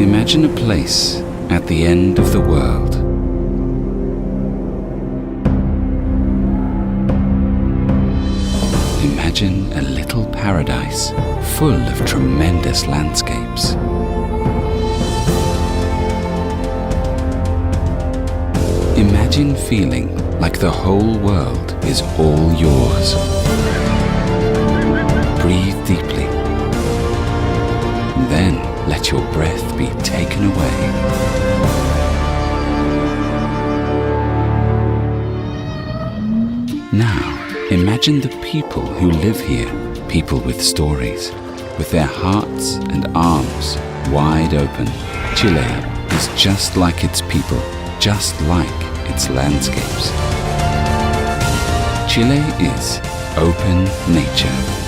Imagine a place at the end of the world. Imagine a little paradise full of tremendous landscapes. Imagine feeling like the whole world is all yours. Breathe deeply. Then let your breath be taken away. Now, imagine the people who live here, people with stories, with their hearts and arms wide open. Chile is just like its people, just like its landscapes. Chile is open nature.